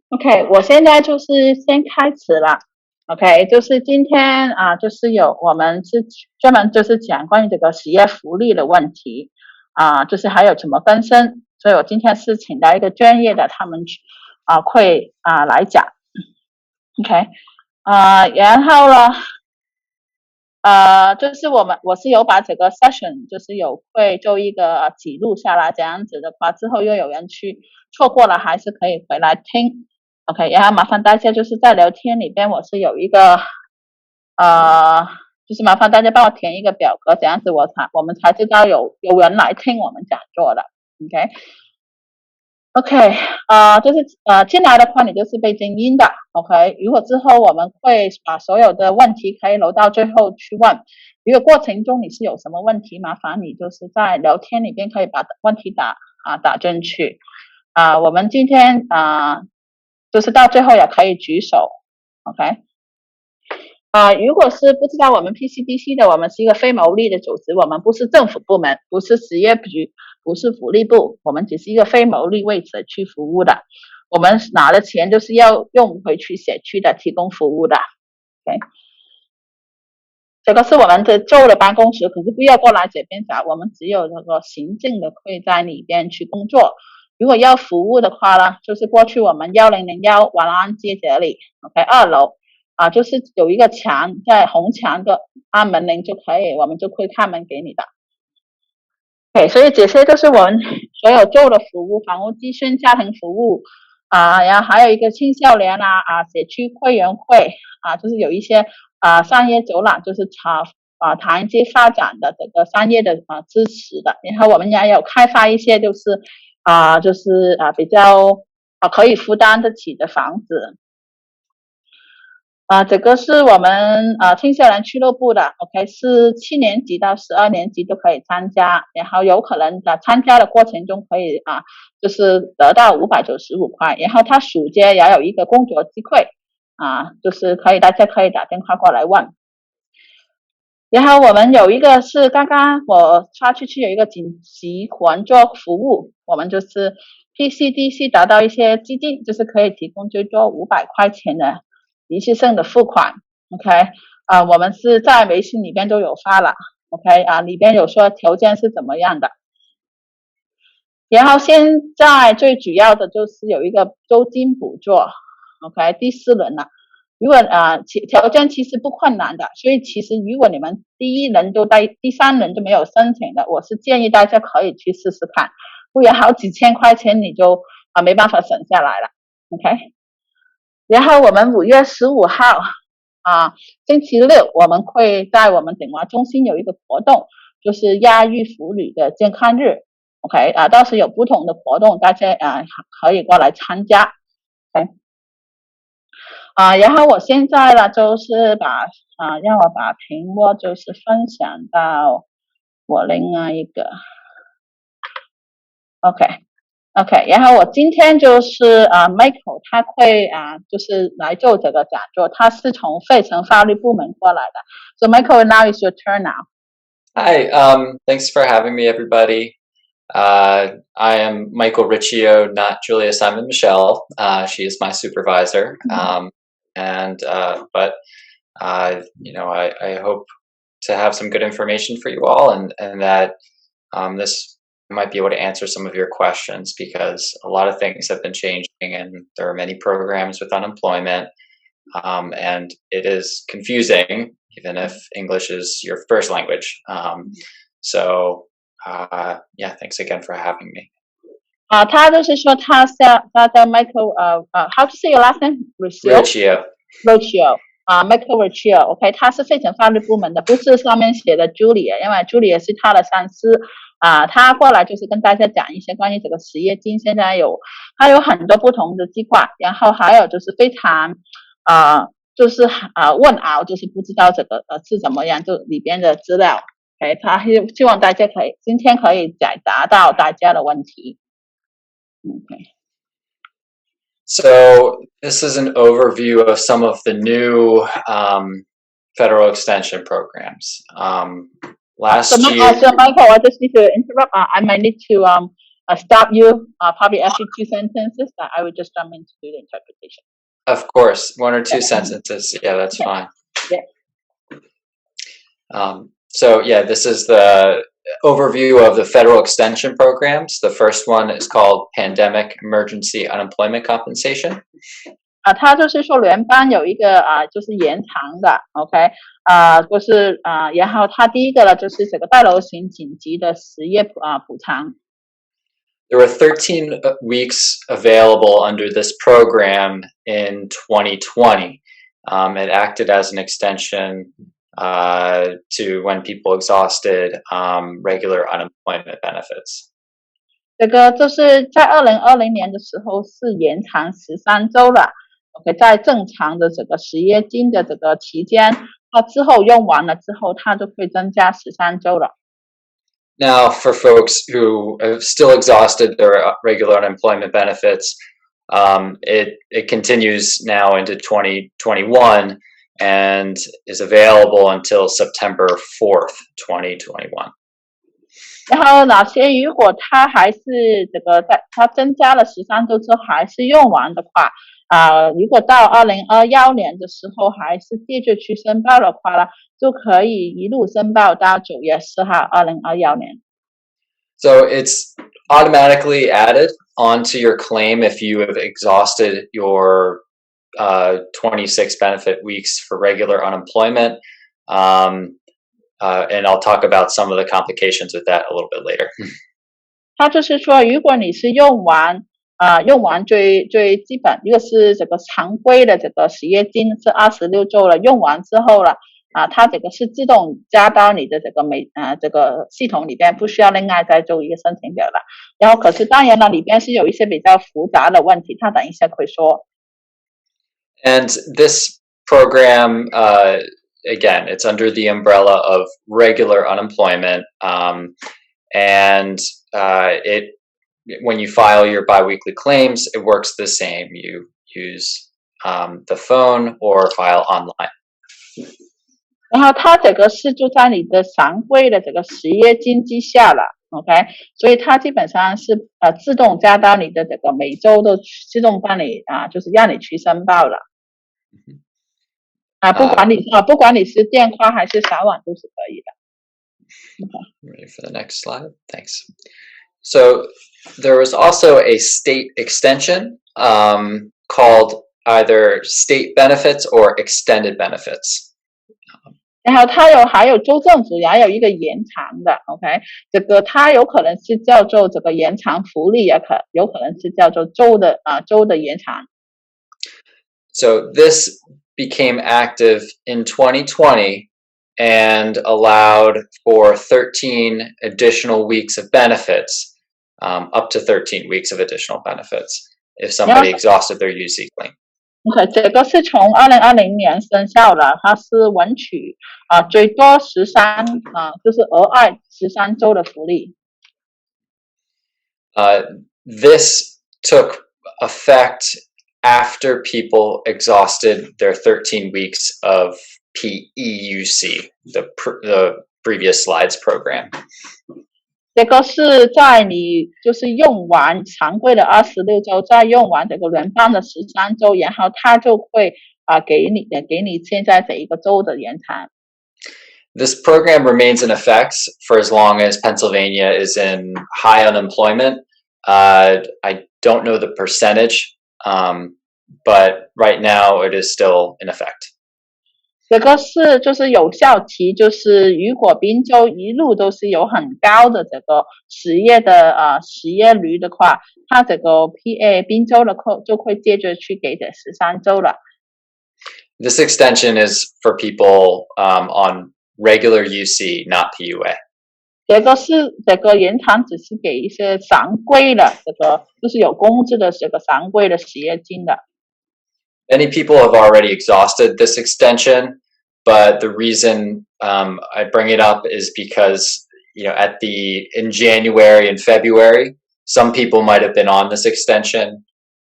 OK， 我现在就是先开始了。OK， 就是今天就是我们是专门就是讲关于这个企业福利的问题就是还有怎么更新，所以我今天是请到一个专业的，他们会来讲。OK， 然后呢，就是我是有把这个 session 就是会做一个记录下来，这样子的话之后又有人去错过了，还是可以回来听。OK， 然后麻烦大家就是在聊天里边，我是有一个就是麻烦大家帮我填一个表格，这样子我们才知道有人来听我们讲座的。OK， 就是进来的话你就是被静音的。OK， 如果之后我们会把所有的问题可以留到最后去问，如果过程中你是有什么问题，麻烦你就是在聊天里边可以把问题打进去。我们今天就是到最后也可以举手。OK， 如果是不知道我们 PCDC 的，我们是一个非牟利的组织，我们不是政府部门，不是实业局，不是福利部，我们只是一个非牟利为社区服务的，我们拿的钱就是要用回去社区的提供服务的。OK， 这个是我们的州的办公室，可是不要过来这边找，我们只有那个行政的会在里边去工作。如果要服务的话呢，就是过去我们1001晚安街这里 ，OK， 2楼就是有一个墙，在红墙的按门铃就可以，我们就会开门给你的。OK， 所以这些都是我们所有做的服务，房屋咨询、家庭服务然后还有一个青少年社区会员会就是有一些商业走廊，就是谈一些发展的这个商业的支持的，然后我们也有开发一些就是比较可以负担得起的房子。这个是我们青少年俱乐部的 ，OK， 是7年级到12年级都可以参加，然后有可能参加的过程中可以就是得到595块，然后他暑假也有一个工作机会就是大家可以打电话过来问。然后我们有一个是刚刚我发出去有一个紧急援助服务，我们就是 PCDC 达到一些基金，就是可以提供最多500块钱的一次性的付款。OK， 我们是在微信里边都有发了。OK， 里边有说条件是怎么样的。然后现在最主要的就是有一个租金补助 ，OK， 第4轮了。如果条件其实不困难的，所以其实如果你们第1轮都在第3轮就没有申请的，我是建议大家可以去试试看，不然好几千块钱你就没办法省下来了。OK， 然后我们5月15号星期六我们会在我们电话中心有一个活动，就是亚裔妇女的健康日。OK， 到时有不同的活动，大家可以过来参加。OK。然后我现在呢，就是让我把屏幕就是分享到我另外一个 OK， 然后我今天就是Michael 他会就是来做这个讲座，他是从费城法律部门过来的。So Michael, now is your turn now. Hi, thanks for having me, everybody. I am Michael Riccio, not Julia Simon Michelle. She is my supervisor. But I hope to have some good information for you all, and that this might be able to answer some of your questions, because a lot of things have been changing and there are many programs with unemployment, and it is confusing even if English is your first language. Yeah, thanks again for having me. 他就是说他叫 Michael how to say your last name? Riccio. Michael Riccio OK， 他是费城法律部门的，不是上面写的 Julia， 因为 Julia 是他的上司他过来就是跟大家讲一些关于这个失业金，现在他有很多不同的计划，然后还有就是非常就是问熬，就是不知道这个是怎么样，就里边的资料。OK， 他希望大家今天可以解答到大家的问题。Okay. So this is an overview of some of the new federal extension programs. Last year. So Michael, I just need to interrupt. I might need to stop you probably after 2 sentences, that I would just jump in to do the interpretation. Of course, 1 or 2 sentences. Yeah, that's fine. Yeah. So yeah, this is the overview of the federal extension programs. The first one is called Pandemic Emergency Unemployment Compensation. 它就是说联邦有一个就是延长的 ，OK，就是然后它第一个呢就是这个大流行紧急的失业补偿。There were 13 weeks available under this program in 2020. It acted as an extension to when people exhausted regular unemployment benefits. 这个就是在2020年的时候是延长13周了 ，OK， 在正常的这个失业金的这个期间，它之后用完了之后，它就会增加13周了。Now, for folks who have still exhausted their regular unemployment benefits, it continues now into 2021 and is available until September 4th, 2021. 然后哪些如果它还是这个它增加了13周之后还是用完的话，如果到2021年的时候还是继续去申报的话呢，就可以一路申报到9月4号2021年。So it's automatically added onto your claim if you have exhausted your 26 benefit weeks for regular unemployment. And I'll talk about some of the complications with that a little bit later. 它就是说，如果你是用完最基本，如果是这个常规的这个失业金是26周了，用完之后了，它这个是自动加到你的这个系统里边，不需要另外再做一个申请表了。然后可是当然了，里边是有一些比较复杂的问题，它等一下会说。And this program, again, it's under the umbrella of regular unemployment, and when you file your biweekly claims, it works the same. You use the phone or file online. 然后它这个是就在你的常规的这个失业金之下了 ，OK， 所以它基本上是自动加到你的这个每周都自动帮你就是让你去申报了。不管你是电话还是上网都是可以的。Ready for the next slide? Thanks. So there was also a state extension called either state benefits or extended benefits. 然后还有州政府也有一个延长的 ，OK， 这个它有可能是叫做这个延长福利，有可能是叫做州的延长。So this became active in 2020 and allowed for 13 additional weeks of benefits, up to 13 weeks of additional benefits if somebody exhausted their UC claim. OK， 这个是从2020年生效的，它是允许最多13就是额外13周的福利。This took effect after people exhausted their 13 weeks of PEUC, the previous slides program. 这个是在你就是用完常规的26周，再用完这个联邦的13周，然后它就会给你现在这一个周的延长。This program remains in effect for as long as Pennsylvania is in high unemployment. I don't know the percentage, but right now it is still in effect. 这个是就是有效期，就是如果宾州一路都是有很高的这个失业率的话，它这个宾州的就会接着去给这13周了。This extension is for people on regular UC, not PUA. 这个延长只是给一些常规的就是有工资的这个常规的失业金的。Many people have already exhausted this extension, but the reason I bring it up is because in January and February, some people might have been on this extension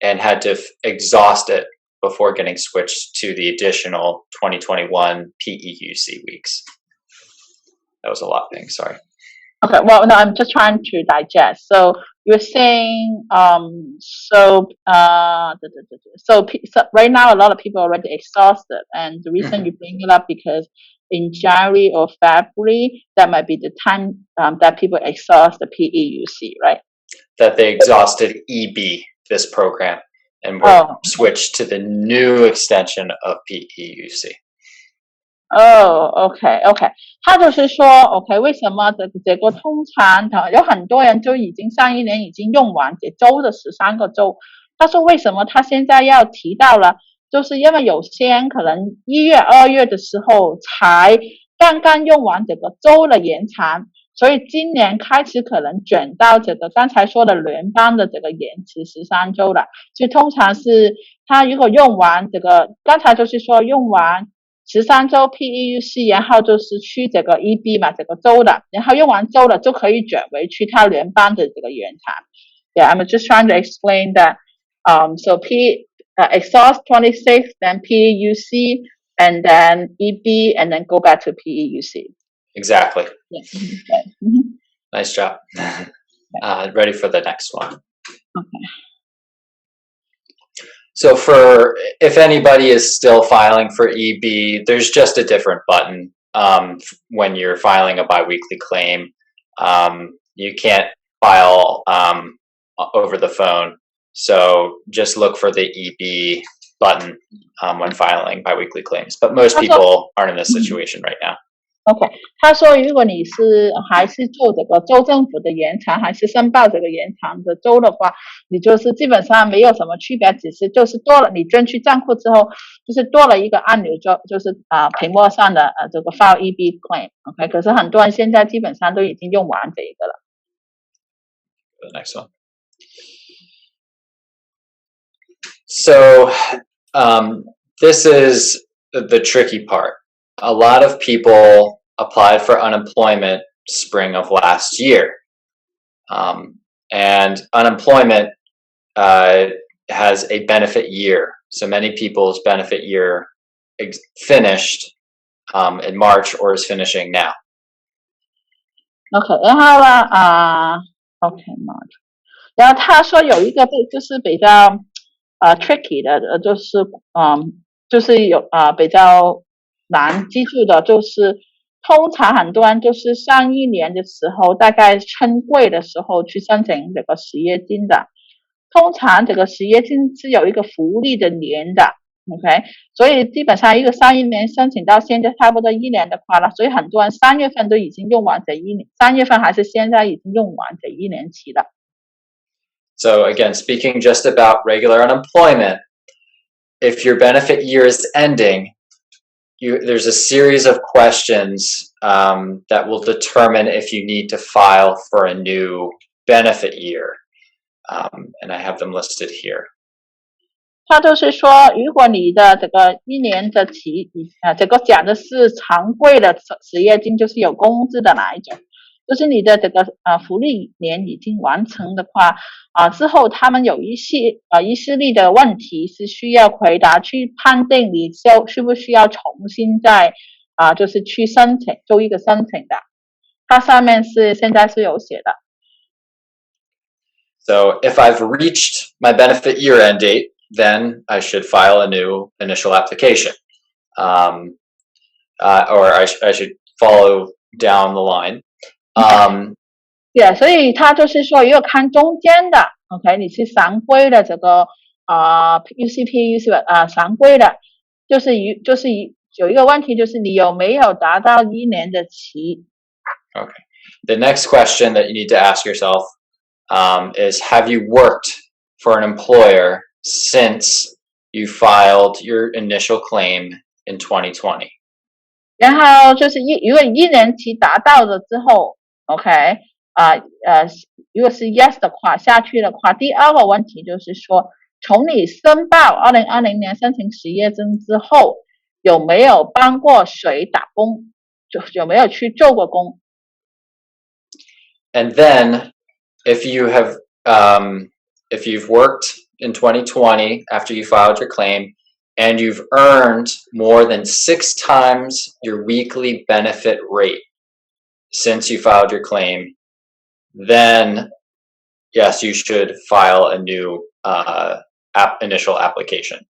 and had to exhaust it before getting switched to the additional 2021 PEUC weeks. That was a lot, sorry. Okay, well, no, I'm just trying to digest. So, you're saying so right now a lot of people are already exhausted, and the reason you bring it up because in January or February that might be the time that people exhaust the PEUC, right? That they exhausted EB, this program, and were switched to the new extension of PEUC. OK， 他就是说 OK， 为什么这个通常有很多人就已经上一年已经用完这州的13个州，他说为什么他现在要提到了，就是因为有些人可能1月2月的时候才刚刚用完这个州的延长，所以今年开始可能转到这个刚才说的联邦的这个延迟13周了，所以通常是他如果用完这个，刚才就是说用完13周 PEUC， 然后就是去这个 EB 嘛，这个州的，然后用完州了就可以转回去他联邦的这个延长。Yeah, I'm just trying to explain that. So exhaust 26, then PEUC, and then EB, and then go back to PEUC. Exactly. Yeah. Nice job. Ready for the next one. Okay. So if anybody is still filing for EB, there's just a different button when you're filing a biweekly claim. You can't file over the phone, so just look for the EB button when filing biweekly claims. But most people aren't in this situation right now. OK， 他说如果你是还是做这个州政府的延长，还是申报这个延长的州的话，你就是基本上没有什么区别，只是就是多了你捐去账户之后，就是多了一个按钮，就是屏幕上的这个 file EB claim。OK， 可是很多人现在基本上都已经用完这一个了。The next one. So this is the tricky part. A lot of people applied for unemployment spring of last year. And unemployment has a benefit year. So many people's benefit year finished in March or is finishing now. OK， 然后呢OK March， 然后他说有一个就是比较tricky 的，就是有比较难记住的，就是通常很多人就是上一年的时候，大概春季的时候去申请这个失业金的。通常这个失业金是有一个福利的年的 ，OK， 所以基本上一个上一年申请到现在差不多1年的话了，所以很多人3月份都已经用完这1年，3月份还是现在已经用完这1年期了。So again, speaking just about regular unemployment, if your benefit year is ending, there's a series of questions that will determine if you need to file for a new benefit year. And I have them listed here. 他就是说，如果你的这个1年的期，这个讲的是常规的失业金，就是有工资的那一种，就是你的这个福利年已经完成的话，之后他们有一系列的问题是需要回答，去判定你需不需要重新再就是去申请做一个申请的，它上面现在是有写的。So if I've reached my benefit year end date, then I should file a new initial application, or I should follow down the line. Yeah， 所以他就是说，如果看中间的 ，OK， 你是常规的这个PEUC 常规的，就是有一个问题，就是你有没有达到1年的期 ？Okay. The next question that you need to ask yourself is: Have you worked for an employer since you filed your initial claim in 2020? 然后就是如果1年期达到了之后 ，OK， 如果是 yes 的话，下去的话，第二个问题就是说，从你申报2020年申请失业金之后，有没有帮过谁打工？有没有去做过工 ？And then, if you've worked in 2020 after you filed your claim, and you've earned more than 6 times your weekly benefit rate since you filed your claim, then yes, you should file a new initial application.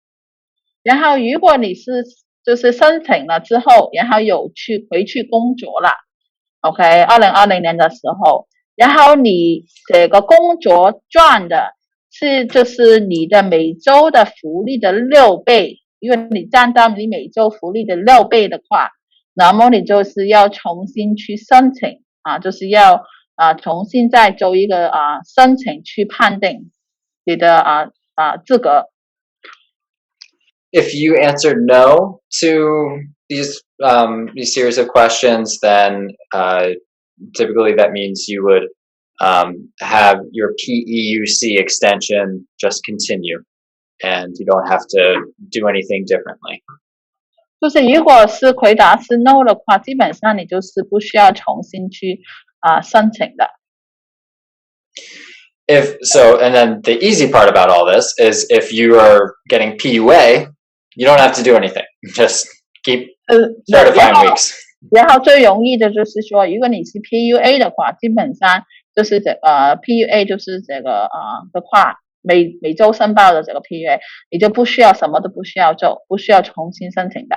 然后如果你是就是申请了之后，然后有回去工作了 ，OK， 2020年的时候，然后你这个工作赚的是就是你的每周的福利的6倍，因为你占到你每周福利的6倍的话，那么你就是要重新去申请就是要重新再做一个申请去判定你的资格。If you answered no to these series of questions, then typically that means you would have your PEUC extension just continue, and you don't have to do anything differently. 就是如果是回答是 no 的话，基本上你就是不需要重新去申请的。If so, and then the easy part about all this is if you are getting PUA, you don't have to do anything. Just keep certifying weeks. 然后最容易的就是说，如果你是 PUA 的话，基本上就是PUA 就是这个的话，每周申报的这个 PUA， 你就不需要什么都不需要做，不需要重新申请的。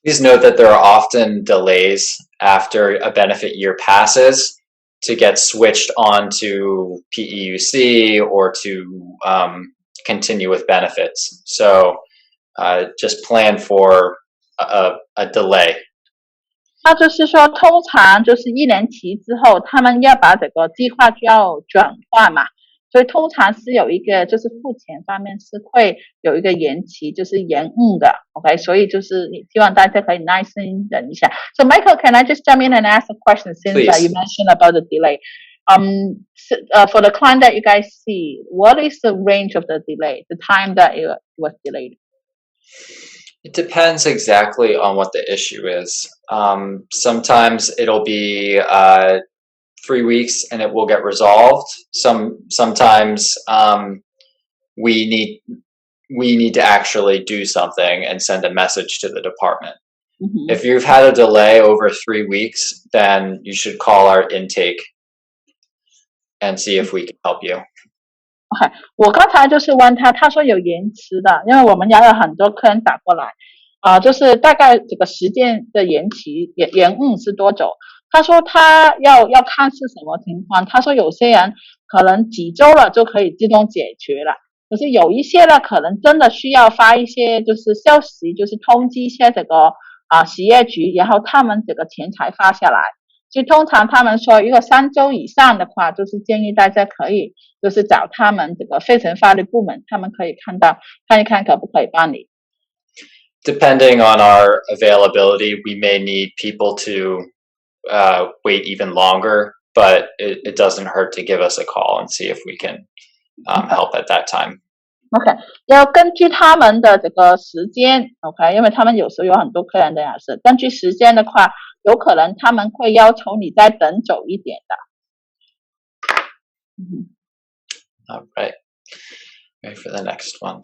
Please note that there are often delays after a benefit year passes to get switched on to PEUC or to continue with benefits. So just plan for a delay. 那就是说，通常就是1年期之后，他们要把这个计划就要转换嘛，所以通常是有一个就是付钱方面是会有一个延期，就是延误的 ，OK， 所以就是希望大家可以耐心等一下。So Michael, can I just jump in and ask a question since you mentioned about the delay? For the client that you guys see, what is the range of the delay, the time that it was delayed? It depends exactly on what the issue is. Sometimes it'll be 3 weeks and it will get resolved. Sometimes we need to actually do something and send a message to the department. Mm-hmm. If you've had a delay over 3 weeks, then you should call our intake and see if we can help you. OK， 我刚才就是问他，他说有延迟的，因为我们也有很多客人打过来，就是大概这个时间的延误是多久？他说他要看是什么情况，他说有些人可能几周了就可以自动解决了，可是有一些呢，可能真的需要发一些就是消息，就是通知一些这个企业局，然后他们这个钱才发下来。所以通常他们说，如果3周以上的话，就是建议大家可以就是找他们这个非诚法律部门，他们可以看一看可不可以帮你。Depending on our availability, we may need people to wait even longer, but it doesn't hurt to give us a call and see if we can help at that time. OK， 要根据他们的这个时间 ，OK， 因为他们有时候有很多客人的样式，根据时间的话，有可能他们会要求你再等久一点的。All right. Ready for the next one.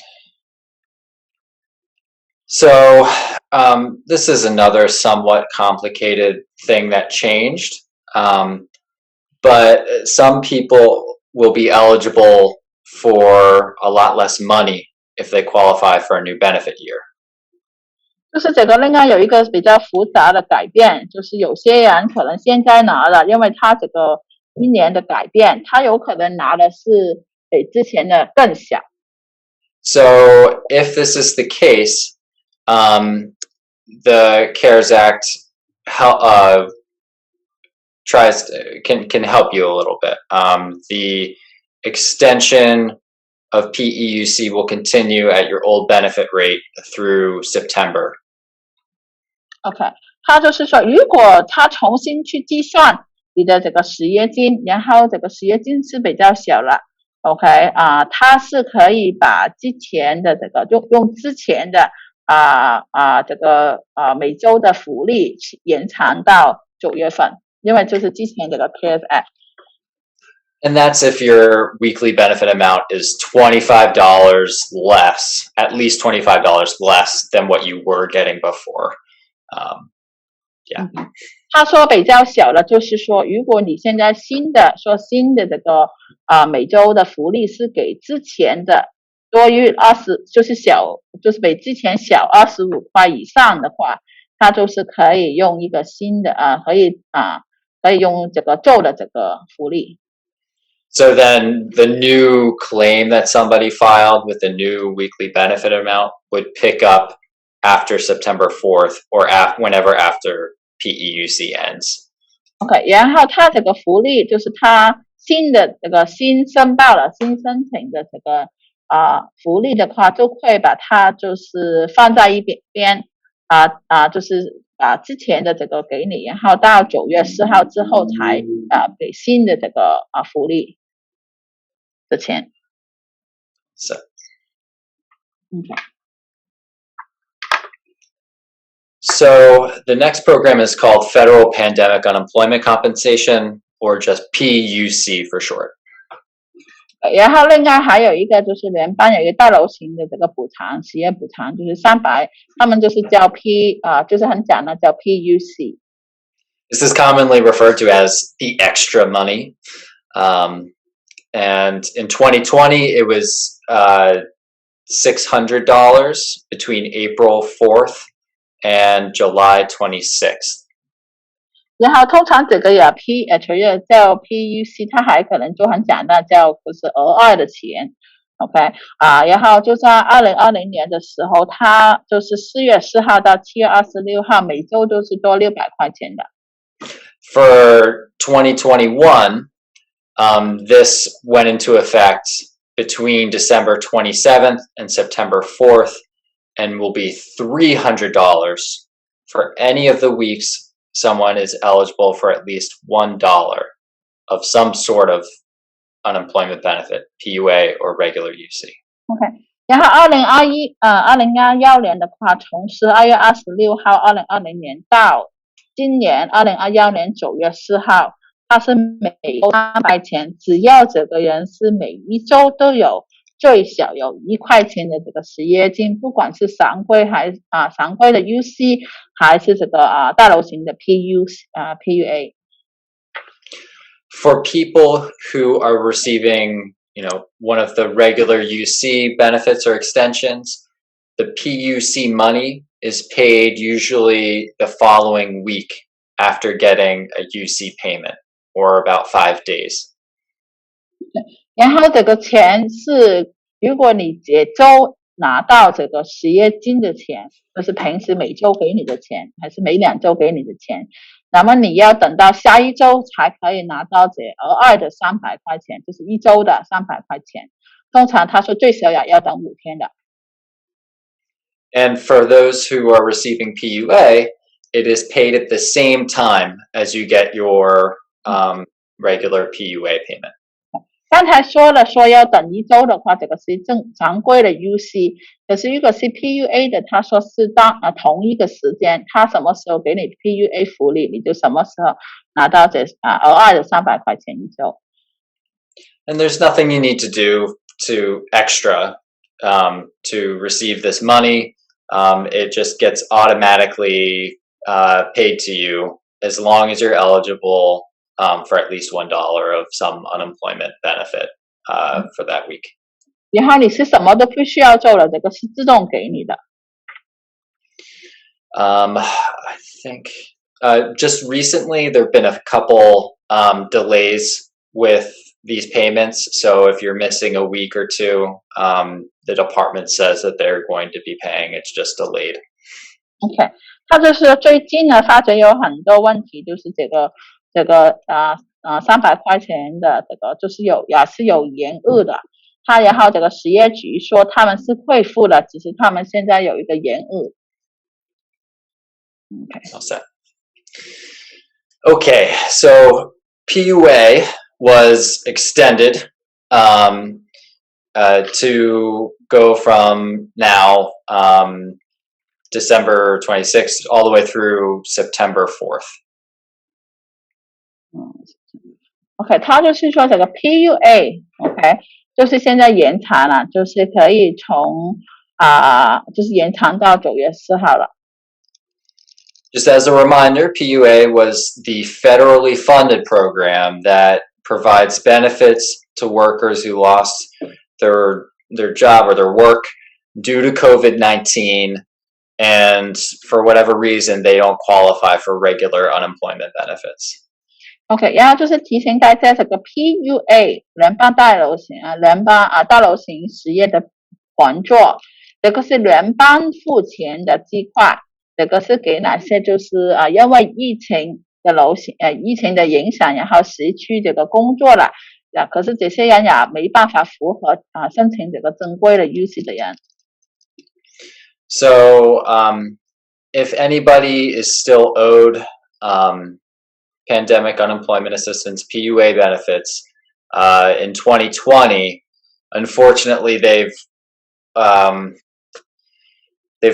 So this is another somewhat complicated thing that changed, but some people will be eligible for a lot less money if they qualify for a new benefit year. 就是这个另外有一个比较复杂的改变，就是有些人可能现在拿了，因为他这个1年的改变，他有可能拿的是比之前的更小。So if this is the case, the CARES Act can help you a little bit. The extension of PEUC will continue at your old benefit rate through September. OK， 他就是说，如果他重新去计算你的这个失业金，然后这个失业金是比较小了 ，OK 他是可以把之前的这个用之前的这个每周的福利延长到9月份，因为就是之前这个 CARES Act。And that's if your weekly benefit amount is $25 less, at least $25 less than what you were getting before. Yeah. 他说比较小的，就是说，如果你现在新的这个每周的福利是给之前的多于20，就是比之前小25块以上的话，他就是可以用一个新的可以用这个旧的这个福利。So then the new claim that somebody filed with the new weekly benefit amount would pick up after September 4th or whenever after PEUC ends. OK， 然后他这个福利就是他新申报了新申请的这个福利的话，就会把它就是放在一边就是把之前的这个给你，然后到9月4号之后才给新的这个福利的钱。So. Okay. So the next program is called Federal Pandemic Unemployment Compensation, or just PEUC for short. 然后另外还有一个就是联邦有一个大流行的这个补偿，失业补偿就是300，他们就是叫就是很简单叫 PEUC。 This is commonly referred to as the extra money. And in 2020, it was $600 between April 4th and July 26th. 然后通常这个除了叫 PEUC， 它还可能就很简单叫就是额外的钱 ，OK 然后就在2020年的时候，它就是4月4号到7月26号，每周都是多600块钱的。For 2021, this went into effect between December 27th and September 4th, and will be $300 for any of the weeks someone is eligible for at least $1 of some sort of unemployment benefit, PUA or regular UC. OK， 然后2021年的话，从12月26号2020年到今年2021年9月4号，它是每周300块钱，只要这个人是每一周都有最少有1块钱的这个失业金，不管是常规的 UC 还是这个大流行的 PUA。 For people who are receiving, one of the regular UC benefits or extensions, the PUC money is paid usually the following week after getting a UC payment, or about 5 days. 然后这个钱是，如果你这周拿到这个失业金的钱，就是平时每周给你的钱，还是每2周给你的钱，那么你要等到下一周才可以拿到这额外的300块钱，就是一周的300块钱。通常他说最少要等5天的。And for those who are receiving PUA, it is paid at the same time as you get your regular PUA payment. 刚才说要等1周的话，这个是常规的 UC， 可是如果是 PUA 的，他说是同一个时间，他什么时候给你 PUA 福利，你就什么时候拿到这额外的300块钱一周。And there's nothing you need to do to extra to receive this money. It just gets automatically paid to you as long as you're eligible for at least $1 of some unemployment benefit for that week. 然后你是什么都不需要做了，这个是自动给你的。I think just recently there have been a couple delays with these payments. So if you're missing a week or two, the department says that they're going to be paying. It's just delayed. OK， 他就是最近呢发觉有很多问题，就是这个300块钱的这个就是也是有延误的。然后这个实业局说他们是会付的，只是他们现在有一个延误。Okay, so PUA was extended to go from now December 26th all the way through September 4th. OK， 他就是说这个 PUA，OK， 就是现在延长了，就是可以从就是延长到9月4号了。Just as a reminder, PUA was the federally funded program that provides benefits to workers who lost their job or their work due to COVID-19, and for whatever reason they don't qualify for regular unemployment benefits. OK， 然后就是提醒大家，这个 PUA 联邦大楼型失业的援助，这个是联邦付钱的计划。这个是给哪些就是因为疫情的影响，然后失去这个工作了，可是这些人也没办法符合申请这个正规的 PEUC 的人。So, if anybody is still owed pandemic unemployment assistance (PUA) benefits in 2020, unfortunately they've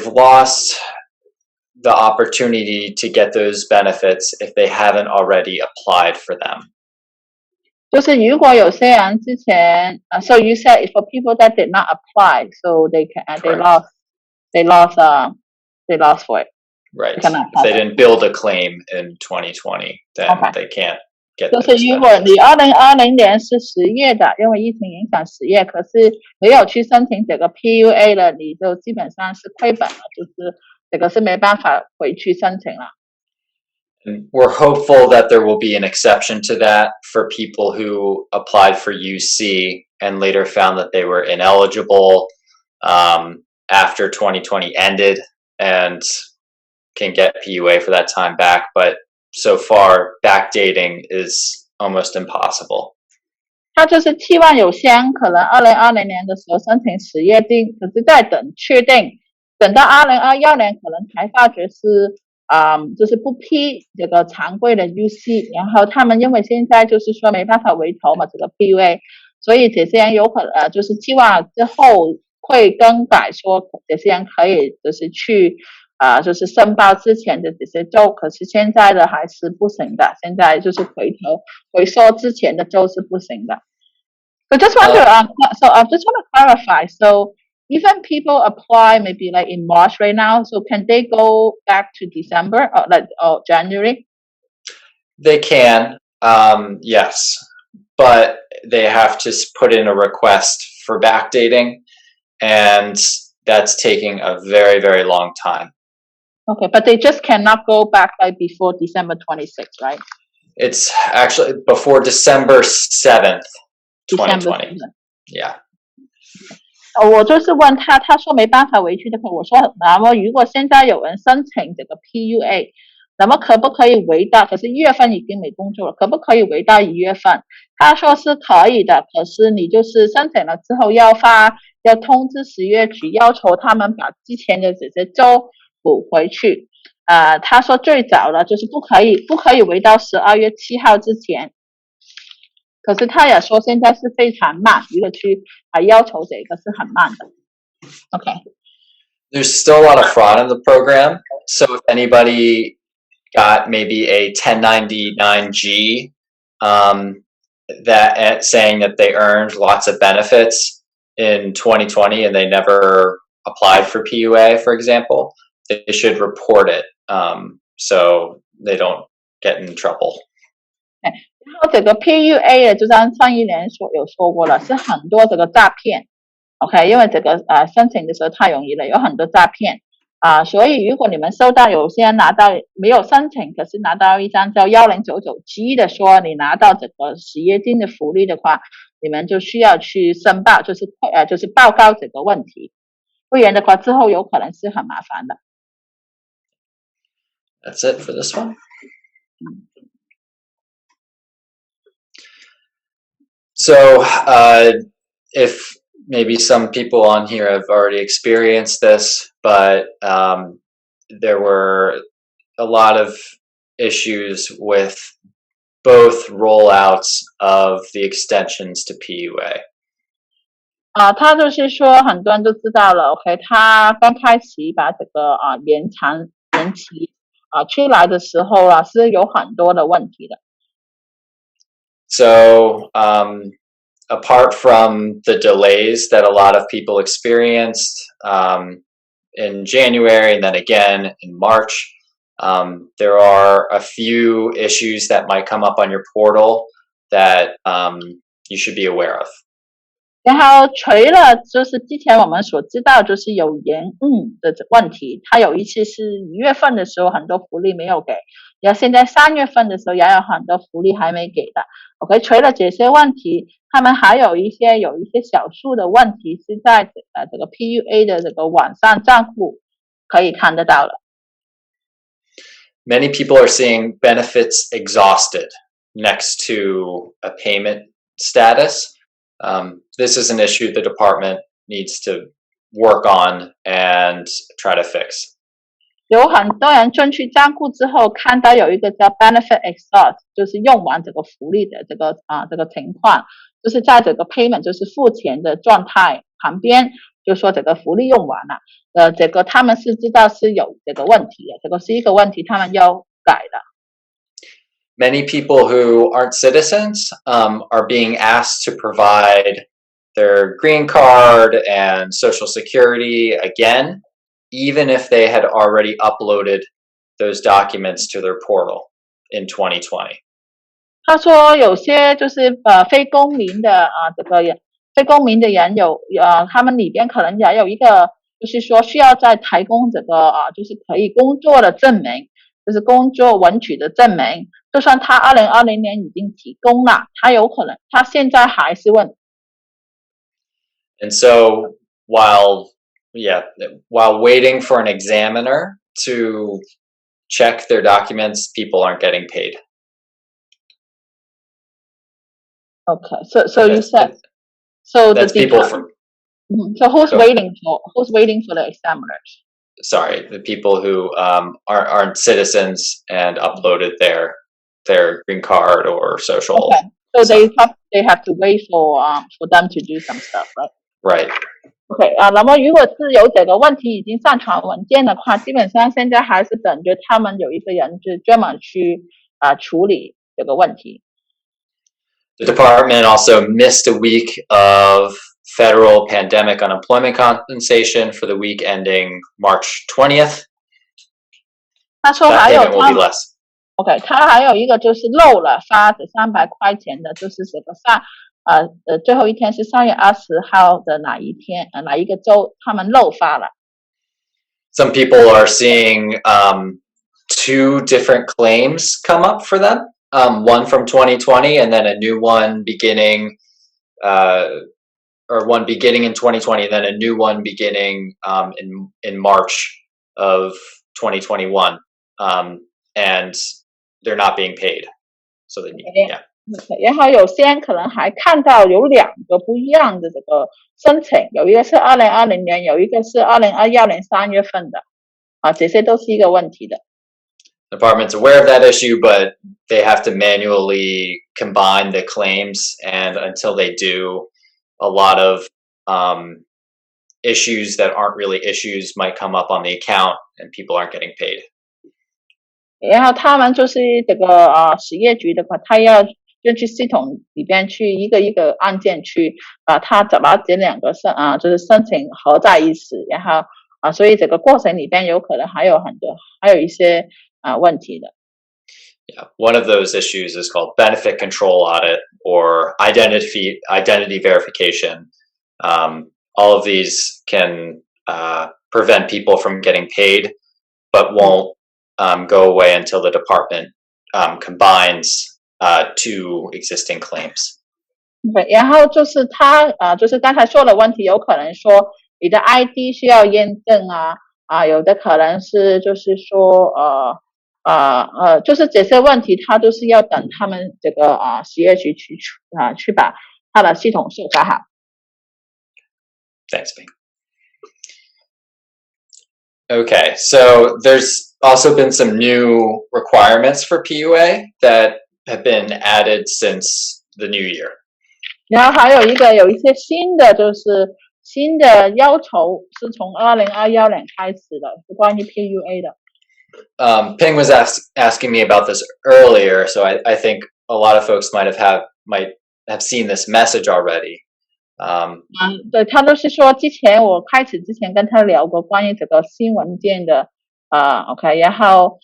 lost the opportunity to get those benefits if they haven't already applied for them. 就是如果有些人之前so you said for people that did not apply, so they lost for it. Right. If they didn't build a claim in 2020, then they can't get those benefits. 就是如果你2020年是失业的，因为疫情影响失业，可是没有去申请这个 PUA 了，你就基本上是亏本了，就是这个是没办法回去申请了。And we're hopeful that there will be an exception to that for people who applied for UC and later found that they were ineligible after 2020 ended and can get PUA for that time back. But so far, backdating is almost impossible. 他就是期望有些人可能2020年的时候申请失业金，可是在确定，等到2021年可能才发觉是就是不批这个常规的 UC， 然后他们因为现在就是说没办法回头嘛，这个 PUA， 所以这些人有可能就是期望之后会更改，说这些人可以就是去就是申报之前的这些州，可是现在的还是不行的，现在就是回收之前的州是不行的。So just want to clarify. So even people apply maybe like in March right now. So can they go back to December or January? They can, yes, but they have to put in a request for backdating, and that's taking a very, very long time. Okay, but they just cannot go back like before December 26th, right? It's actually before December 7th, 2020. Yeah. 我就是问他说没办法回去的，我说那么如果现在有人申请这个 PUA， 那么可不可以回到？可是1月份已经没工作了，可不可以回到1月份？他说是可以的，可是你就是申请了之后要通知10月局，要求他们把之前的这些州补回去。他说最早的就是不可以回到12月7号之前。可是他也说现在是非常慢，如果去要求这个是很慢的。Okay. There's still a lot of fraud in the program. So if anybody got maybe a 1099-G that saying that they earned lots of benefits in 2020 and they never applied for PUA, for example, they should report it so they don't get in trouble. 然后这个 PUA 就像上一年有说过了，是很多这个诈骗 ，OK， 因为这个申请的时候太容易了，有很多诈骗所以如果你们收到有些人拿到没有申请，可是拿到一张叫 1099G 的说你拿到这个失业金的福利的话，你们就需要去申报，就是报告这个问题，不然的话之后有可能是很麻烦的。That's it for this one. So if maybe some people on here have already experienced this, but there were a lot of issues with both rollouts of the extensions to PUA. 他就是说很多人都知道了 ，OK， 他刚开始把这个延期出来的时候是有很多的问题的。So, apart from the delays that a lot of people experienced in January and then again in March, there are a few issues that might come up on your portal that you should be aware of. 然后除了就是之前我们所知道就是有延误的问题，它有一次是1月份的时候很多福利没有给，然后现在3月份的时候也有很多福利还没给的。OK， 除了这些问题，他们还有一些小数的问题是在这个 PUA 的这个网上账户可以看得到了。Many people are seeing benefits exhausted next to a payment status. This is an issue the department needs to work on and try to fix. 有很多人进去账户之后，看到有一个叫 benefit exhaust， 就是用完这个福利的这个情况，就是在这个 payment 就是付钱的状态旁边，就说这个福利用完了。这个他们是知道是有这个问题的，这个是一个问题，他们要改的。Many people who aren't citizens are being asked to provide their green card and social security again, even if they had already uploaded those documents to their portal in 2020. 他说有些就是非公民的这个非公民的人他们里边可能也有一个就是说需要再提供这个就是可以工作的证明，就是工作文曲的证明。就算他2020年已经提供了，他有可能他现在还是问。And so while waiting for an examiner to check their documents, people aren't getting paid. Okay, so you said so that's people from. So who's waiting for the examiners? Sorry, the people who aren't citizens and uploaded their green card or social. Okay, so they have to wait for them to do some stuff, right? Right. OK 那么如果是有这个问题已经上传文件的话，基本上现在还是等着他们有一个人就专门去处理这个问题。The department also missed a week of federal pandemic unemployment compensation for the week ending March 20th. 他说还有 That payment will be less. OK， 他还有一个就是漏了发的300块钱的，就是这个最后一天是3月20号的哪一天哪一个周他们漏发了。Some people are seeing 2 different claims come up for them. One from 2020 and then a new one beginning or one beginning in 2020 and then a new one beginning in March of 2021. And they're not being paid. So they need, yeah. 然后有些人可能还看到有2个不一样的这个申请，有一个是2020年，有一个是2021年3月份的这些都是一个问题的。The department's aware of that issue, but they have to manually combine the claims, and until they do, a lot of issues that aren't really issues might come up on the account, and people aren't getting paid. 然后他们就是这个实业局的话，他要就去系统里边去一个一个案件去把这2个就是申请合在一起，然后所以这个过程里边有可能还有一些问题的。Yeah, one of those issues is called benefit control audit or identity verification. All of these can prevent people from getting paid, but won't go away until the department combines 2 existing claims. 对，然后就是就是刚才说的问题，有可能说你的 ID 需要验证有的可能是就是说就是这些问题，它都是要等他们这个实业局去把它的系统设置好。Thanks, Bing. Okay, so there's also been some new requirements for PUA that have been added since the new year. 然后还有一些新的要求是从2021年开始的，是关于 PUA 的。Ping was asking me about this earlier, so I think a lot of folks might have seen this message already. 对，他都是说我开始之前跟他聊过关于这个新文件的OK， 然后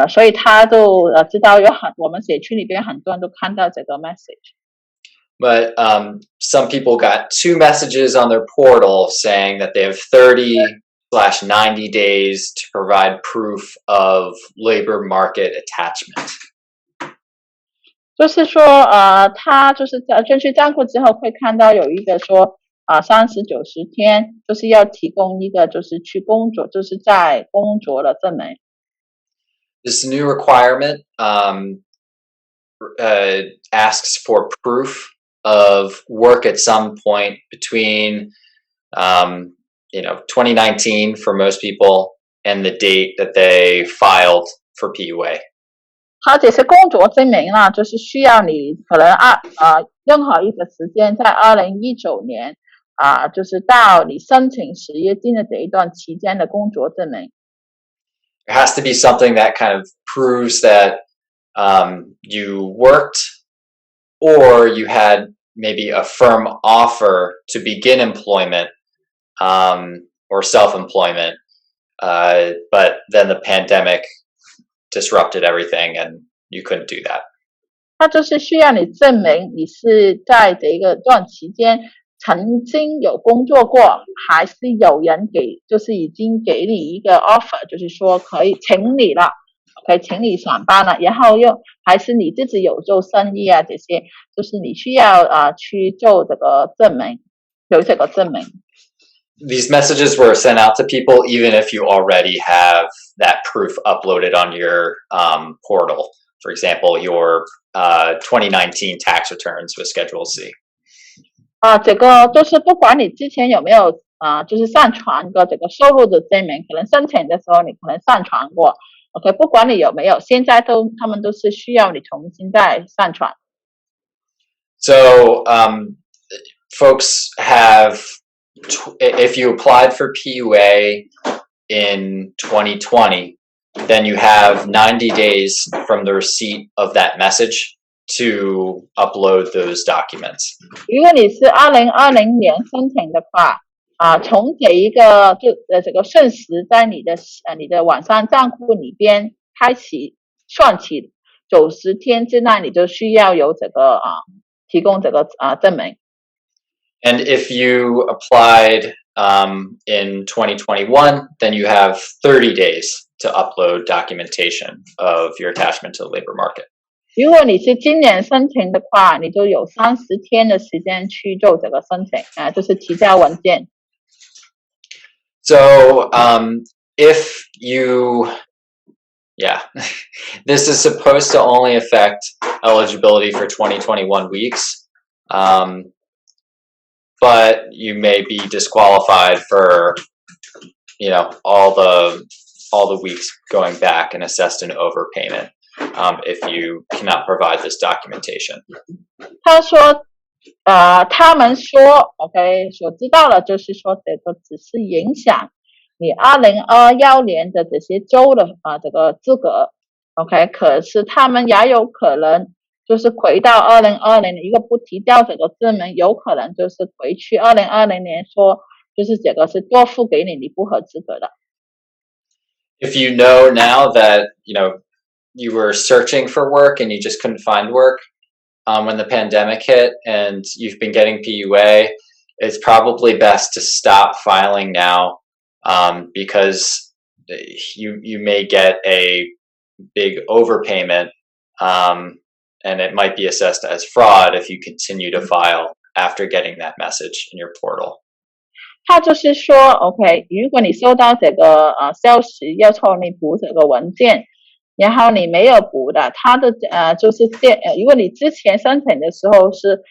所以他就知道我们社区里边很多人都看到这个 message。But some people got 2 messages on their portal saying that they have 30/90 days to provide proof of labor market attachment. 就是说他就是进去账户之后会看到有一个说30-90天，就是要提供一个就是去工作，就是在工作的证明。This new requirement asks for proof of work at some point between 2019 for most people and the date that they filed for PUA. 它这些工作证明呢，就是需要你可能任何一个时间在2019年就是到你申请失业金的这一段期间的工作证明。It has to be something that kind of proves that you worked or you had maybe a firm offer to begin employment or self-employment, but then the pandemic disrupted everything and you couldn't do that. 它就是需要你证明你是在这一段期间曾经有工作过，还是有人就是已经给你一个 offer， 就是说可以请你了，可以请你上班了，然后还是你自己有做生意这些，就是你需要去做这个证明，有这个证明。These messages were sent out to people even if you already have that proof uploaded on your portal. For example, your 2019 tax returns with Schedule C. 这个就是不管你之前有没有就是上传过这个收入的证明，可能申请的时候你可能上传过 ，OK， 不管你有没有，现在他们都是需要你重新再上传。So folks have, if you applied for PUA in 2020, then you have 90 days from the receipt of that message to upload those documents. 如果你是2020年申请的话，从这个瞬时在你的网上账户里边开始算起90天之内，你就需要有这个提供这个证明。And if you applied in 2021, then you have 30 days to upload documentation of your attachment to the labor market. 如果你是今年申請的話，你就有30天的時間去做這個申請，就是提交文件。So if you, this is supposed to only affect eligibility for 2021 weeks, but you may be disqualified for, all the weeks going back and assessed an overpayment. If you cannot provide this documentation. 他们说 ，OK， 所知道的就是说，这个只是影响你2021年的这些州的这个资格 ，OK， 可是他们也有可能就是回到2020年，一个不提交这个证明，有可能就是回去2020年说，就是这个是多付给你，你不合资格的。If you know now that you were searching for work and you just couldn't find work when the pandemic hit and you've been getting PUA, it's probably best to stop filing now because you may get a big overpayment and it might be assessed as fraud if you continue to file after getting that message in your portal. 他就是说 ，OK， 如果你收到这个消息要求你补这个文件。然后你没有补的，他的就是如果你之前申请的时候是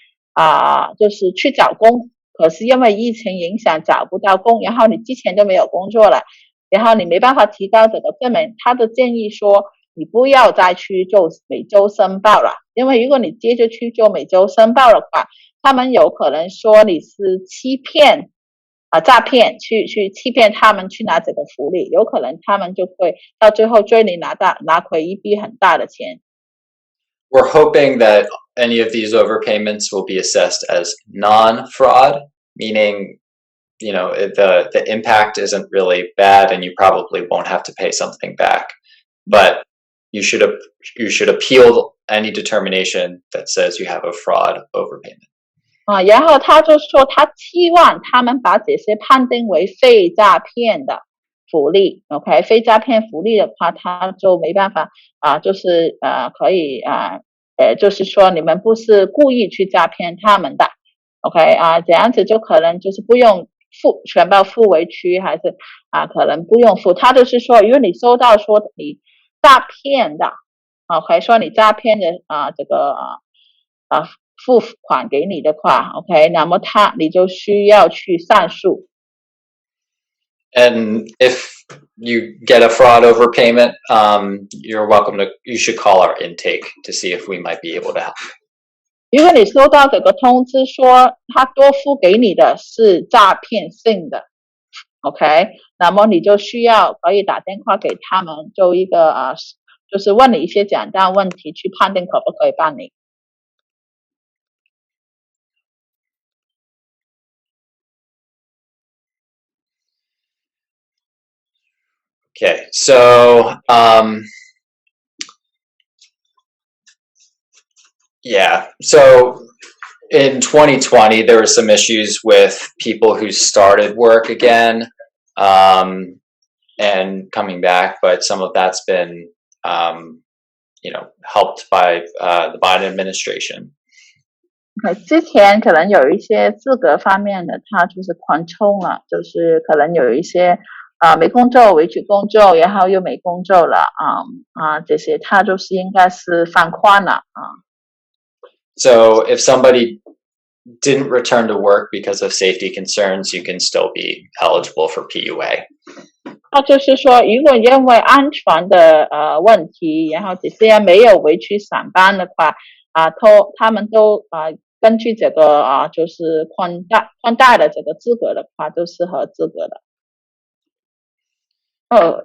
就是去找工，可是因为疫情影响找不到工，然后你之前都没有工作了，然后你没办法提交这个证明，他的建议说你不要再去做每周申报了，因为如果你接着去做每周申报的话，他们有可能说你是欺骗。诈骗去欺骗他们去拿这个福利，有可能他们就会到最后追你拿回一笔很大的钱。We're hoping that any of these overpayments will be assessed as non-fraud, meaning the impact isn't really bad, and you probably won't have to pay something back. But you should appeal any determination that says you have a fraud overpayment. 然后他就说他期望他们把这些判定为非诈骗的福利 ，OK， 非诈骗福利的话，他就没办法就是可以就是说你们不是故意去诈骗他们的 ，OK 这样子就可能就是不用全部付回去，还是可能不用付。他就是说，如果你收到说你诈骗的，OK， 说你诈骗的这个付款给你的话 ，OK， 那么你就需要去上诉。And if you get a fraud overpayment, you should call our intake to see if we might be able to help. 如果你收到这个通知说他多付给你的是诈骗性的 ，OK， 那么你就需要可以打电话给他们，就一个就是问你一些简单问题，去判定可不可以帮你。Okay, so so in 2020 there were some issues with people who started work again and coming back, but some of that's been helped by the Biden administration. 之前可能有一些资格方面的，他就是宽松了，就是可能有一些没工作回去工作，然后又没工作了这些他就是应该是放宽了So if somebody didn't return to work because of safety concerns, you can still be eligible for PUA. 那就是说，如果因为安全的问题，然后这些人没有回去上班的话他们都根据这个就是宽大的这个资格的话，都是合资格的。So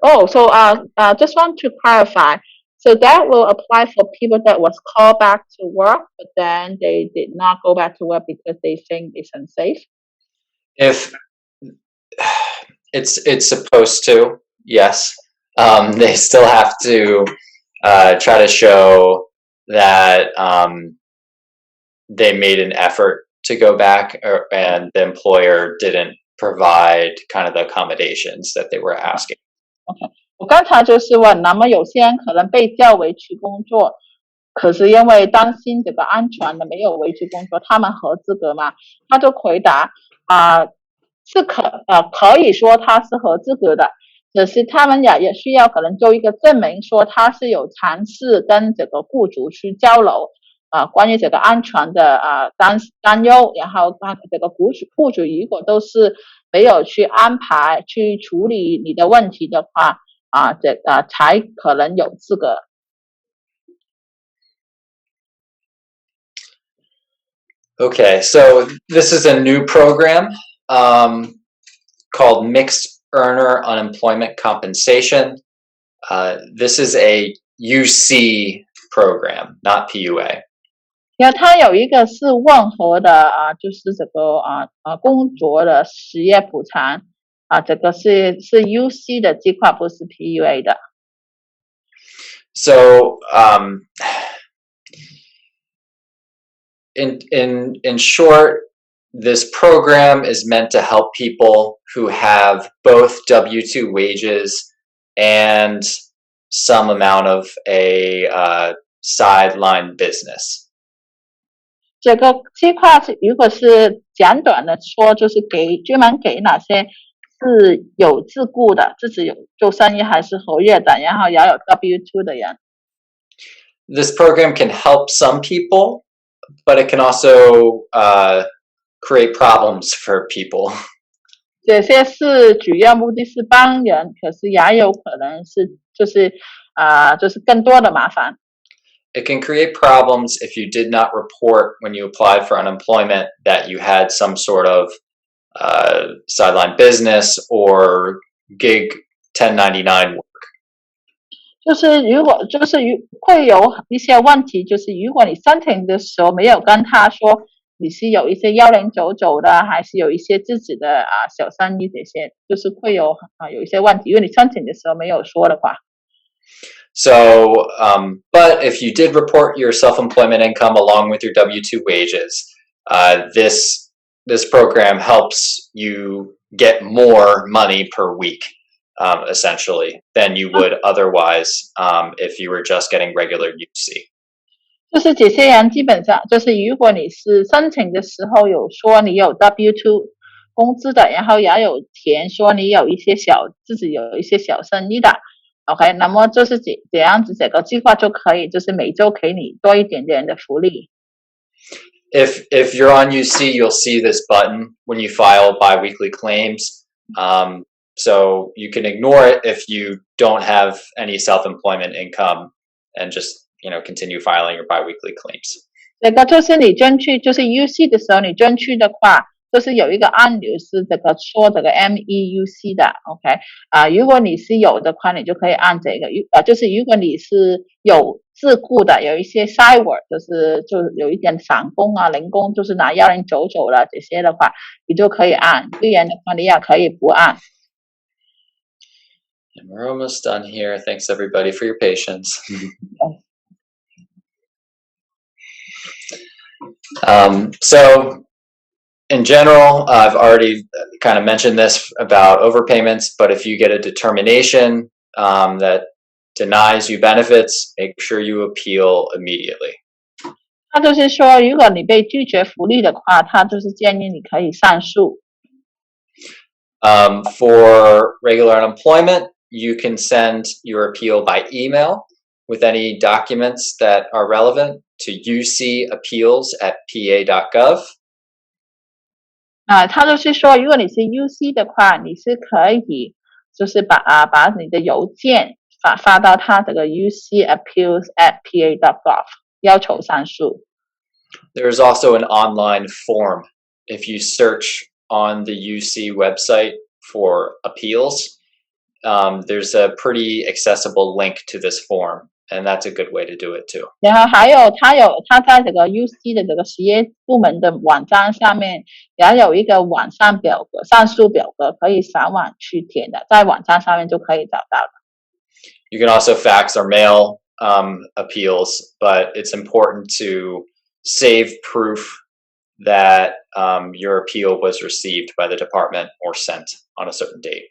just want to clarify. So that will apply for people that was called back to work, but then they did not go back to work because they think it's unsafe. If it's supposed to, yes. They still have to try to show that they made an effort to go back, and the employer didn't provide kind of the accommodations that they were asking. Okay. 我刚才就是问，那么有些人可能被叫回去工作，可是因为担心这个安全的没有回去工作，他们合资格吗？他就回答是可以说他是合资格的，只是他们也需要可能做一个证明，说他是有尝试跟这个雇主去交流关于这个安全的担忧，然后这个雇主如果都是没有去安排去处理你的问题的话才可能有资格。Okay, so this is a new program called Mixed Earner Unemployment Compensation. This is a UC program, not PUA. 因为它有一个是混合的就是这个工作的失业补偿这个是 UC 的计划，不是 PUA 的。So in short, this program is meant to help people who have both W-2 wages and some amount of a sideline business. 这个计划如果是简短的说，就是专门给哪些是有自雇的，自己有做生意还是合约的，然后也有 W-2 的人。This program can help some people, but it can also create problems for people. 这些是主要目的是帮人，可是也有可能是就是更多的麻烦。It can create problems if you did not report when you applied for unemployment that you had some sort of sideline business or gig 1099 work. 就是如果会有一些问题，就是如果你申请的时候没有跟他说你是有一些1099的，还是有一些自己的小生意这些，就是会有一些问题，因为你申请的时候没有说的话。So, but if you did report your self-employment income along with your W-2 wages, this program helps you get more money per week, essentially, than you would otherwise if you were just getting regular UC. 就是这些人基本上就是，如果你是申请的时候有说你有 W2 工资的，然后也有填说你有一些自己有一些小生意的 ，OK， 那么就是这样子，这个计划就可以就是每周给你多一点点的福利。If you're on UC, you'll see this button when you file BiWeekly Claims. So you can ignore it if you don't have any self-employment income and just continue filing your biweekly claims. 这个就是你捐去，就是 UC 的时候，你捐去的话，就是有一个按钮是这个说这个 MEUC 的 ，OK 如果你是有的话，你就可以按这个，就是如果你是有自雇的，有一些 side work， 就有一点散工零工，就是拿1099了这些的话，你就可以按，不然的话你也可以不按。And we're almost done here. Thanks everybody for your patience. So in general, I've already kind of mentioned this about overpayments, but if you get a determination that denies you benefits, make sure you appeal immediately. 他就是说，如果你被拒绝福利的话，他就是建议你可以上诉。For regular unemployment, you can send your appeal by email with any documents that are relevant to ucappeals@pa.gov. 他就是说，如果你是 UC 的话，你是可以就是把你的邮件发到他这个 ucappeals@pa.gov 要求上诉。There's also an online form. If you search on the UC website for appeals, there's a pretty accessible link to this form, and that's a good way to do it too. 然后还有他在这个 UC 的这个实业部门的网站上面也有一个网上表格，上诉表格可以上网去填的，在网站上面就可以找到了。You can also fax or mail appeals, but it's important to save proof that your appeal was received by the department or sent on a certain date.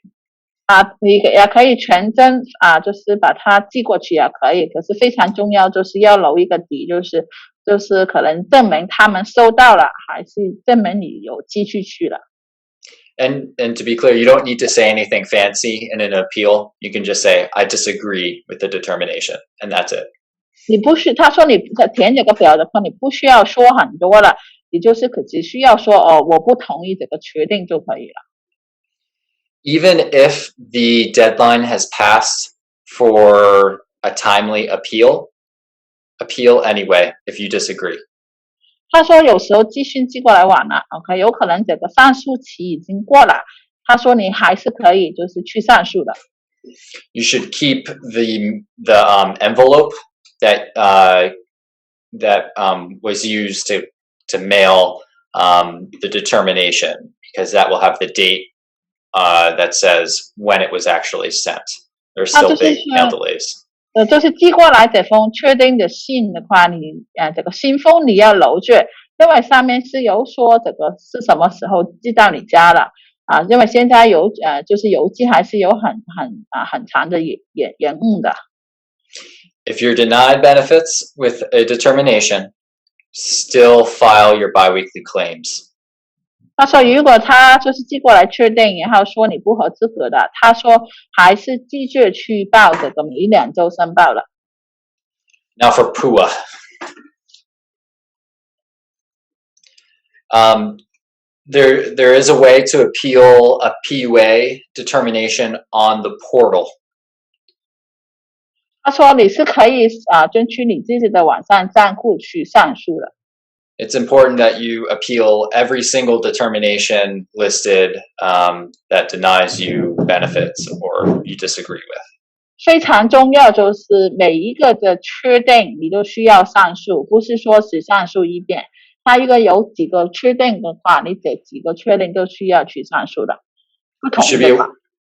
你也可以全真就是把它寄过去也可以，可是非常重要就是要留一个底，就是可能证明他们收到了，还是证明你有寄出去了。And to be clear, you don't need to say anything fancy in an appeal. You can just say, I disagree with the determination, and that's it. 他说你填这个表的话，你不需要说很多了，你就是只需要说我不同意这个决定就可以了。Even if the deadline has passed for a timely appeal anyway if you disagree. 他说有时候寄讯寄过来晚了 ，OK， 有可能这个上诉期已经过了，他说你还是可以就是去上诉的。You should keep the envelope that was used to mail the determination, because that will have the date that says when it was actually sent. There's still big mail delays. 就是寄过来这封确定的信的话，你这个信封你要留着，因为上面是有说这个是什么时候寄到你家了因为现在就是邮寄还是有很长的延误的。If you're denied benefits with a determination, still file your biweekly claims. 他说如果他就是寄过来确定，然后说你不合资格的，他说还是继续去报这个每2周申报了。Now for PUA. There is a way to appeal a PUA determination on the portal. 他说你是可以根据你自己的网上账户去上诉的。It's important that you appeal every single determination listed that denies you benefits or you disagree with. 非常重要，就是每一个的确定你都需要上诉，不是说只上诉一遍，它一个有几个确定的话，你这几个确定都需要去上诉的，不同的话。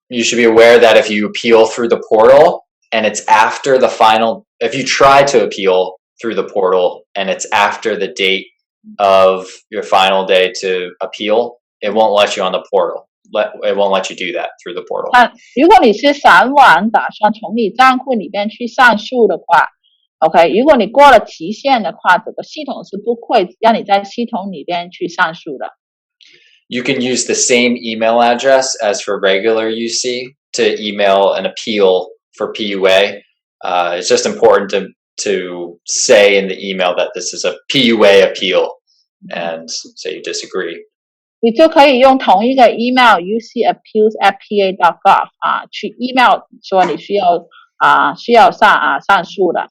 You should be aware that if you appeal through the portal and it's after the final, if you try to appeal through the portal and it's after the date of your final day to appeal, it won't let you on the portal. It won't let you do that through the portal. 如果你是散网打算从你账户里边去上诉的话 ，OK， 如果你过了期限的话，这个系统是不会让你在系统里边去上诉的。You can use the same email address as for regular UC to email an appeal for PUA. It's just important to say in the email that this is a PUA appeal and say you disagree. 你就可以用同一个 email ucappeals@pa.gov 去 email 说你需要上诉的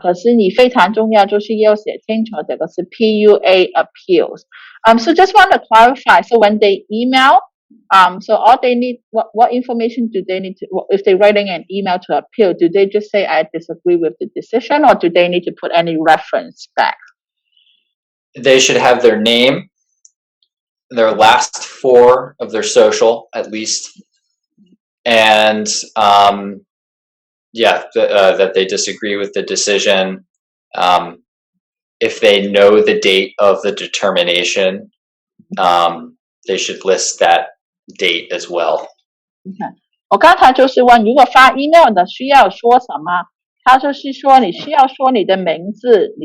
可是你非常重要就是要写清楚这个是 PUA appeals. So just want to clarify. So when they email, so all they need, what information do they need to? If they're writing an email to appeal, do they just say I disagree with the decision, or do they need to put any reference back? They should have their name, their last four of their social at least, and that they disagree with the decision. If they know the date of the determination, they should list that date as well. Okay. 我刚才就是问，如果发 email 的需要说什么？他就是说你需要说你的名字，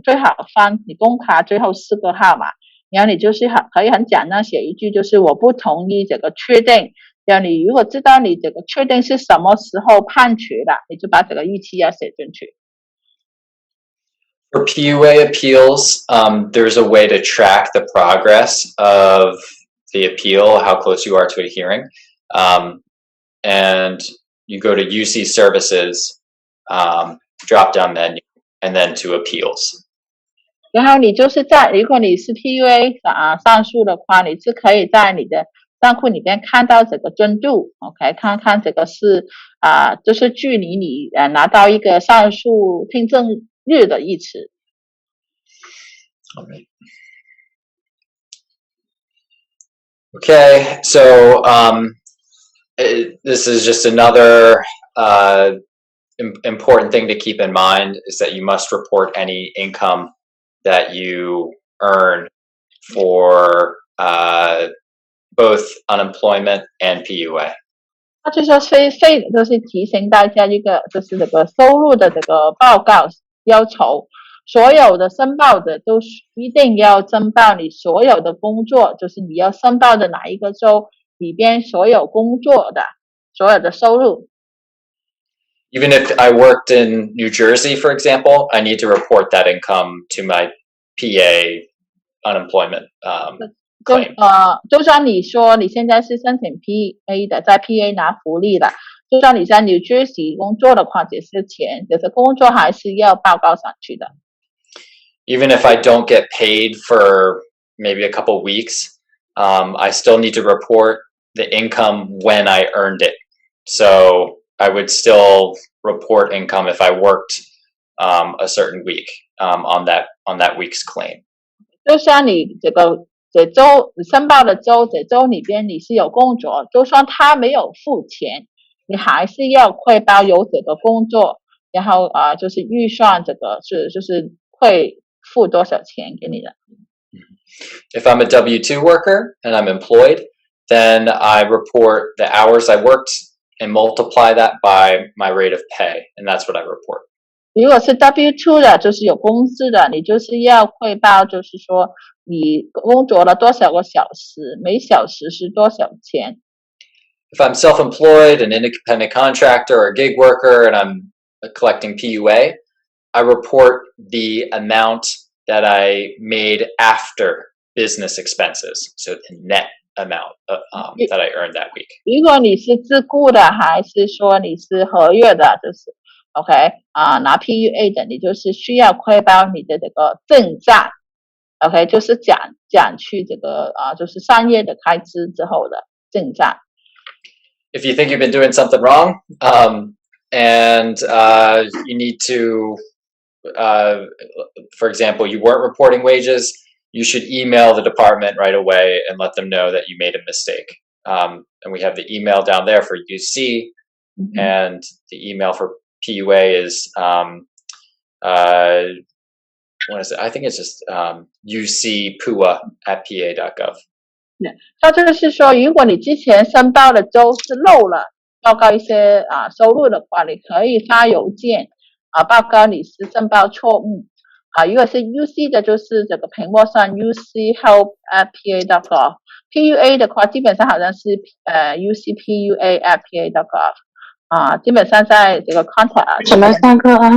最好放你工卡最后4个号码，然后你就是可以很简单写一句，就是我不同意这个确定。然后你如果知道你这个确定是什么时候判决的，你就把这个日期要写进去。For PUA appeals, there's a way to track the progress of the appeal, how close you are to a hearing. And you go to UC Services, drop down menu, and then to Appeals. 然后你就是如果你是 PUA 上诉的话，你是可以在你的账户里边看到这个进度 ，OK， 看看这个是就是距离你拿到一个上诉听证日的日期。Okay, so this is just another important thing to keep in mind is that you must report any income that you earn for both unemployment and PUA. 那就是就是提醒大家一个就是这个收入的这个报告要求，所有的申报的都一定要申报你所有的工作，就是你要申报的哪一个州里边所有工作的所有的收入。Even if I worked in New Jersey, for example, I need to report that income to my PA unemployment claim. 就算你说你现在是申请 PA 的，在 PA 拿福利的，就算你在 New Jersey 工作的话，这些钱，这些工作还是要报告上去的。Even if I don't get paid for maybe a couple weeks, I still need to report the income when I earned it. So I would still report income if I worked a certain week on that week's claim. 就算你这周申报的这周里边你是有工作，就算他没有付钱，你还是要汇报有这个工作，然后就是预算这个就是会付多少钱给你的。If I'm a W-2 worker and I'm employed, then I report the hours I worked and multiply that by my rate of pay, and that's what I report. 如果是 W2 的，就是有工资的，你就是要汇报，就是说你工作了多少个小时，每小时是多少钱。If I'm self-employed, an independent contractor, or a gig worker, and I'm collecting PUA, I report the amount that I made after business expenses, so the net amount that I earned that week. 如果你是自雇的，还是说你是合约的，就是 OK 拿 PUA 的，你就是需要汇报你的这个正账 ，OK， 就是减去这个就是商业的开支之后的正账。If you think you've been doing something wrong, and you need to, for example, you weren't reporting wages, you should email the department right away and let them know that you made a mistake. And we have the email down there for UC, and the email for PUA is what is it? I think it's just ucpua@pa.gov. 它就是说，如果你之前申报的州是漏了报告一些收入的话，你可以发邮件报告你是申报错误如果是 UC 的，就是这个屏幕上 uchelp@pa.gov。PUA 的话，基本上好像是ucpua@pa.gov 基本上在这个 contact 什么上课啊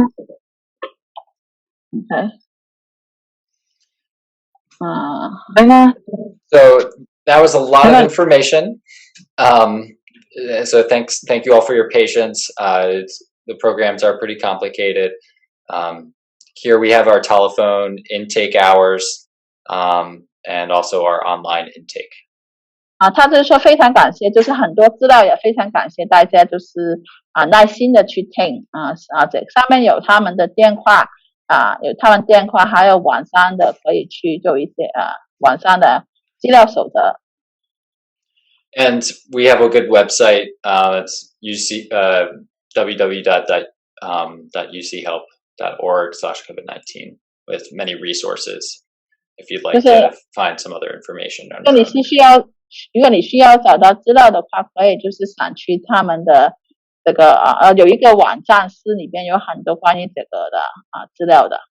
？OK。So that was a lot of information. So thank you all for your patience. The programs are pretty complicated. Here we have our telephone intake hours, and also our online intake. 他就是说非常感谢，就是很多资料也非常感谢大家，就是耐心的去听这上面有他们的电话有他们电话，还有网上的可以去做一些网上的资料守则。And we have a good website. It's www.uchelp.org/COVID-19 with many resources. If you'd like to find some other information. 如果你需要找到资料的话，可以就是想去他们的这个有一个网站是里边有很多关于这个的资料的。